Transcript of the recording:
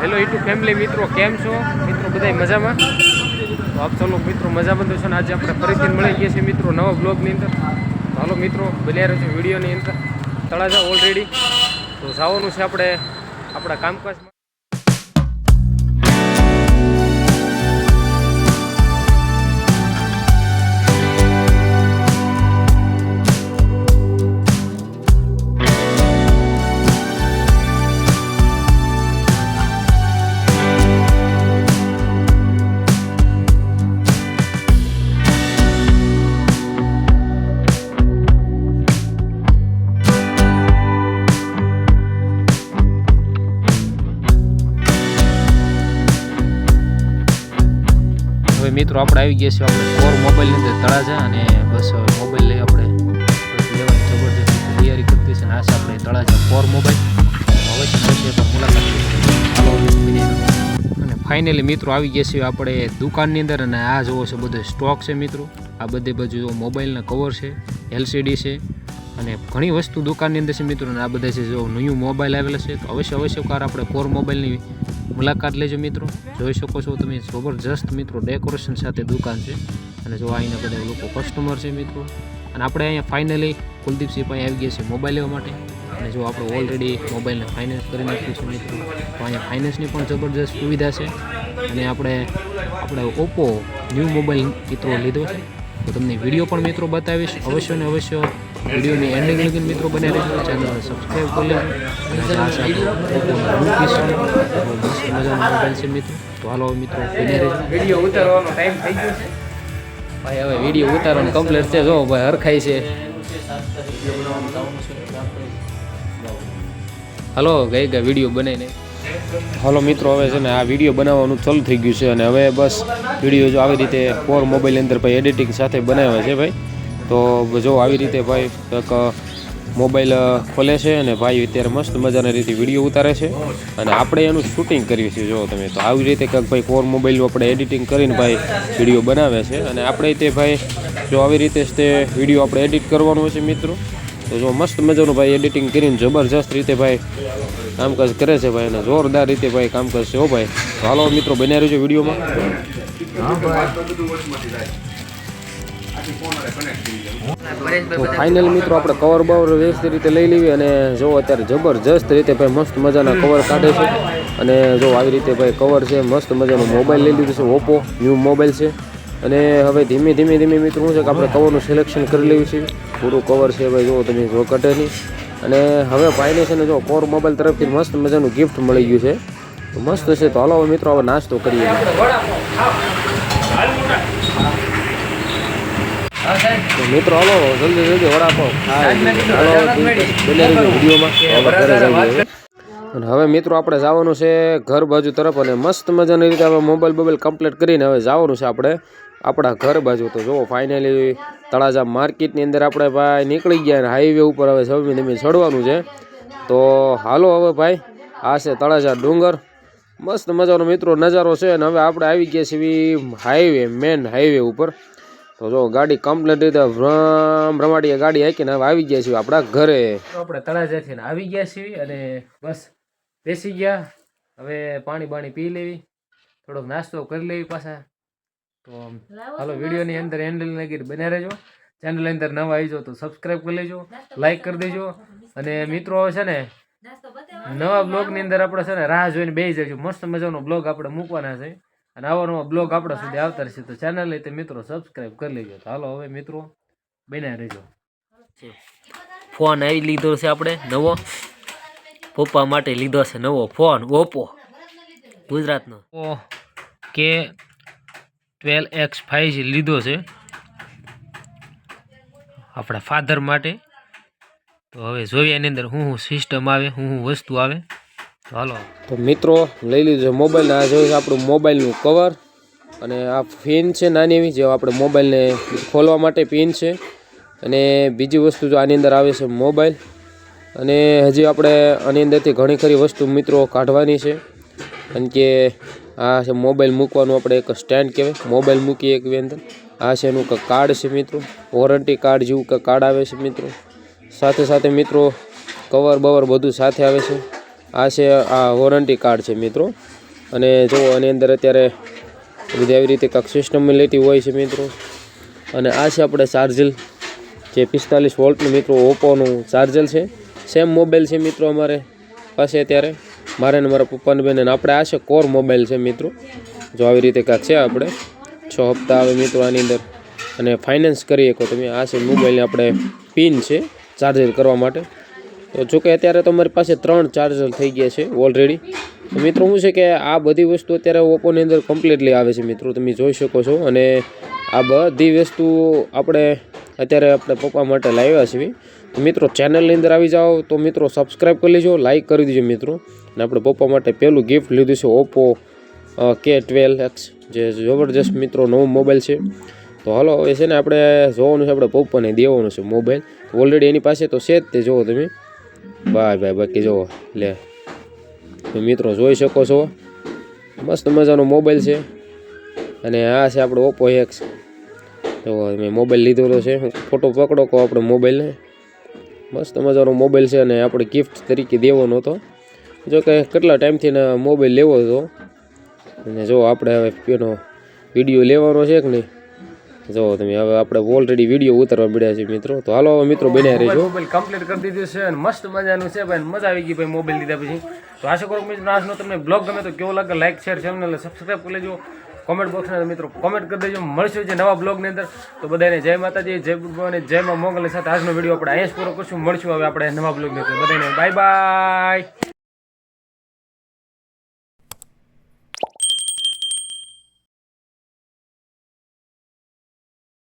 Hello YouTube family મિત્રો, કેમ છો મિત્રો? બધાય મજામાં? તો આપ ચાલો મિત્રો મજામાં તો છો ને. આજે આપણે ફરીથી મળી ગયા છીએ મિત્રો નવા બ્લોગની અંદર. તો હાલો મિત્રો બન્યા રહ્યો છે વિડીયોની અંદર. તળાજા ઓલરેડી તો જવાનું છે આપણે આપણા કામકાજમાં. મિત્રો આપણે આવી ગયા છીએ આપણે કોર મોબાઈલની અંદર તળાજા, અને બસ મોબાઈલ લઈ આપણે લેવાની જબરદસ્ત તૈયારી કરતી છે. અને આ છે આપણે તળાજા કોર મોબાઈલ. અવશ્ય મુલાકાત. અને ફાઇનલી મિત્રો આવી ગયા છીએ આપણે દુકાનની અંદર, અને આ જોવો છે બધો સ્ટોક છે મિત્રો. આ બધી બાજુ મોબાઈલના કવર છે, LCD છે, અને ઘણી વસ્તુ દુકાનની અંદર છે મિત્રો. અને આ બધા છે જો ન્યૂ મોબાઈલ આવેલા છે, તો અવશ્ય આપણે કોર મોબાઈલની મુલાકાત લેજો મિત્રો. જોઈ શકો છો તમે જબરજસ્ત મિત્રો ડેકોરેશન સાથે દુકાન છે. અને જો અહીંના બધા લોકો કસ્ટમર છે મિત્રો. અને આપણે અહીંયા ફાઇનલી કુલદીપસિંહ પાસે આવી ગયા છે મોબાઈલ લેવા માટે. અને જો આપણે ઓલરેડી મોબાઈલને ફાઇનાન્સ કરી નાખ્યું છે મિત્રો. તો અહીંયા ફાઇનાન્સની પણ જબરજસ્ત સુવિધા છે. અને આપણે ઓપ્પો ન્યૂ મોબાઈલ મિત્રો લીધો છે, તો તમને વિડીયો પણ મિત્રો બતાવીશ. અવશ્ય ને અવશ્ય વિડીયોની એન્ડિંગ લગીને મિત્રો બને રહેજો. ચેનલને સબસ્ક્રાઈબ કરી લેજો. અને આ સાથે મજાનો મોબાઈલ છે મિત્રો. તો હાલો મિત્રો બને રહેજો. વિડીયો ઉતારવાનો ટાઈમ થઈ ગયો છે ભાઈ. હવે વિડીયો ઉતારવાનું કમ્પ્લીટ છે. જો ભાઈ હરખાઈ છે. હાલો ગઈ વિડીયો બનાવીને. હાલો મિત્રો હવે છે ને આ વિડીયો બનાવવાનું ચાલુ થઈ ગયું છે. અને હવે બસ વિડીયો જો આવી રીતે કોર મોબાઈલ અંદર ભાઈ એડિટિંગ સાથે બનાવ્યા છે ભાઈ. તો જો આવી રીતે ભાઈ એક મોબાઈલ ખોલે છે, અને ભાઈ અત્યારે મસ્ત મજાની રીતે વિડીયો ઉતારે છે, અને આપણે એનું શૂટિંગ કરીએ છીએ. જો તમે તો આવી રીતે કંઈક ભાઈ કોર મોબાઈલનું આપણે એડિટિંગ કરીને ભાઈ વિડીયો બનાવે છે. અને આપણે તે ભાઈ જો આવી રીતે જ તે વિડીયો આપણે એડિટ કરવાનું છે મિત્રો. તો જો મસ્ત મજાનું ભાઈ એડિટિંગ કરીને જબરજસ્ત રીતે ભાઈ કામકાજ કરે છે ભાઈ, અને જોરદાર રીતે ભાઈ કામકાજ છે હો ભાઈ. તો હાલો મિત્રો બન્યા રહેજો વિડીયોમાં. તો ફાઇનલ મિત્રો આપણે કવર બવર વ્યવસ્થિત રીતે લઈ લેવી. અને જો અત્યારે જબરજસ્ત રીતે ભાઈ મસ્ત મજાના કવર કાઢે છે. અને જો આવી રીતે ભાઈ કવર છે, મસ્ત મજાનો મોબાઈલ લઈ લીધું છે, ઓપ્પો ન્યૂ મોબાઈલ છે. અને હવે ધીમે ધીમે મિત્રો શું છે કે આપણે કવરનું સિલેક્શન કરી લેવું છે. પૂરું કવર છે ભાઈ, જો તમે જો કટે નહીં. અને હવે ભાઈને છે ને જો કોર મોબાઈલ તરફથી મસ્ત મજાનું ગિફ્ટ મળી ગયું છે, તો મસ્ત છે. તો હાલો મિત્રો હવે નાસ્તો કરીએ. તો મિત્રો હાલો જલ્દી વડાપાવ વિડીયોમાં. અને હવે મિત્રો આપણે જવાનું છે ઘર બાજુ તરફ. અને મસ્ત મજાની રીતે હવે મોબાઈલ કમ્પ્લીટ કરીને હવે જવાનું છે આપણે આપણા ઘર બાજુ. તો જો ફાઇનલી તળાજા માર્કેટની અંદર આપણે ભાઈ નીકળી ગયા, અને હાઈવે ઉપર હવે ધીમે ચડવાનું છે. તો હાલો હવે ભાઈ આ છે તળાજા ડુંગર. મસ્ત મજાનો મિત્રો નજારો છે. અને હવે આપણે આવી ગયા છીએ હાઈવે, મેન હાઈવે ઉપર. તો જો ગાડી કમ્પ્લીટ રીતે ભ્રમાડીએ ગાડી હાકીને હવે આવી ગયા છીએ આપણા ઘરે. આપણે તળાજાથી આવી ગયા છીએ, અને બસ બેસી ગયા. હવે પાણી પી લેવી, થોડોક નાસ્તો કરી લેવી પાછા. તો હાલો વિડીયોની અંદર હેન્ડલ લગી બને રહેજો. ચેનલ અંદર નવા આવી જાઓ તો સબસ્ક્રાઈબ કરી લેજો, લાઈક કરી દેજો. અને મિત્રો છે ને નવા બ્લોગની અંદર આપણે છે ને રાહ જોઈને બેસી જજો. મસ્ત મજાનો બ્લોગ આપણે મૂકવાના છે, અને આવા નવા બ્લોગ આપણા સુધી આવતા રહેશે. તો ચેનલ તે મિત્રો સબસ્ક્રાઈબ કરી લેજો. તો હાલો હવે મિત્રો બન્યા રહેજો. ફોન આવી લીધો છે આપણે નવો, પપ્પા માટે લીધો છે નવો ફોન ઓપ્પો ગુજરાતનો K12X 5G લીધો છે આપણા ફાધર માટે. તો હવે જોઈએ એની અંદર શું સિસ્ટમ આવે, શું વસ્તુ આવે. તો હાલો તો મિત્રો લઈ લીધું છે મોબાઈલ. આ જોઈએ છે આપણું મોબાઈલનું કવર, અને આ પિન છે નાની એવી, જે આપણે મોબાઈલને ખોલવા માટે પિન છે. અને બીજી વસ્તુ જો આની અંદર આવે છે મોબાઈલ. અને હજી આપણે આની અંદરથી ઘણી ખરી વસ્તુ મિત્રો કાઢવાની છે. કારણ કે આ છે મોબાઈલ મૂકવાનું આપણે એક સ્ટેન્ડ કહેવાય, મોબાઈલ મૂકીએ એક અંદર. આ છે એનું કાર્ડ છે મિત્રો, વોરંટી કાર્ડ જેવું કાર્ડ આવે છે મિત્રો. સાથે મિત્રો કવર બવર બધું સાથે આવે છે. આ છે આ વોરંટી કાર્ડ છે મિત્રો. અને જો આની અંદર અત્યારે બધી આવી રીતે કાંઈક સિસ્ટમેટિક હોય છે મિત્રો. અને આ છે આપણે ચાર્જર, જે 45 વોલ્ટનું મિત્રો ઓપ્પોનું ચાર્જર છે. સેમ મોબાઈલ છે મિત્રો અમારે પાસે અત્યારે, મારે ને મારા પપ્પાને બેન. આપણે આ છે કોર મોબાઈલ છે મિત્રો. જો આવી રીતે કાંઈક છે આપણે 6 હપ્તા આવે મિત્રો આની અંદર, અને ફાઇનાન્સ કરી શકો તમે. આ છે મોબાઈલની આપણે પિન છે ચાર્જર કરવા માટે. તો જોકે અત્યારે તો અમારી પાસે 3 ચાર્જર થઈ ગયા છે ઓલરેડી. તો મિત્રો શું છે કે આ બધી વસ્તુ અત્યારે ઓપ્પોની અંદર કમ્પ્લીટલી આવે છે મિત્રો, તમે જોઈ શકો છો. અને આ બધી વસ્તુ આપણે અત્યારે આપણે પપ્પા માટે લાવ્યા છીએ. તો મિત્રો ચેનલની અંદર આવી જાઓ તો મિત્રો સબસ્ક્રાઈબ કરી લેજો, લાઇક કરી દેજો મિત્રો. અને આપણે પપ્પા માટે પહેલું ગિફ્ટ લીધું છે ઓપ્પો K12X, જે જબરજસ્ત મિત્રો નવો મોબાઈલ છે. તો હાલો હવે છે ને આપણે જોવાનું છે, આપણે પપ્પાને દેવાનું છે મોબાઈલ. ઓલરેડી એની પાસે તો છે જ, તે જુઓ તમે. ભાઈ બાકી જુઓ લે મિત્રો, જોઈ શકો છો મસ્ત મજાનો મોબાઈલ છે. અને આ છે આપણો ઓપ્પો X. જો મેં મોબાઈલ લીધેલો છે, ફોટો પકડો કહો આપણે મોબાઈલને. મસ્ત મજાનો મોબાઈલ છે અને આપણે ગિફ્ટ તરીકે દેવાનો હતો. જો કે કેટલા ટાઈમથી મોબાઈલ લેવો હતો. અને જો આપણે હવે એનો વિડીયો લેવાનો છે કે નહીં, જો તમે. હવે આપણે ઓલરેડી વિડીયો ઉતારવા મળ્યા છે મિત્રો. તો હાલો હવે મિત્રો બન્યા રહેજો. મોબાઈલ કમ્પ્લીટ કરી દીધું છે અને મસ્ત મજાનું છે ભાઈ, મજા આવી ગઈ ભાઈ મોબાઈલ લીધા પછી. તો આશા કરું મિત્રો આજનો તમને બ્લોગ ગમે તો કેવો લાગે લાઈક શેર ચેનલને સબસ્ક્રાઈબ કરી લેજો. કોમેન્ટ બોક્સમાં મિત્રો કોમેન્ટ કરી દેજો. મળશું છે નવા બ્લોગની અંદર. તો બધાને જય માતાજી, જય ગુરુ અને જય માં મોગલની સાથે આજનો વિડીયો આપણે અહીંયા જ પૂરો કરશું. મળશું હવે આપણે નવા બ્લોગની અંદર. બધાને બાય બાય.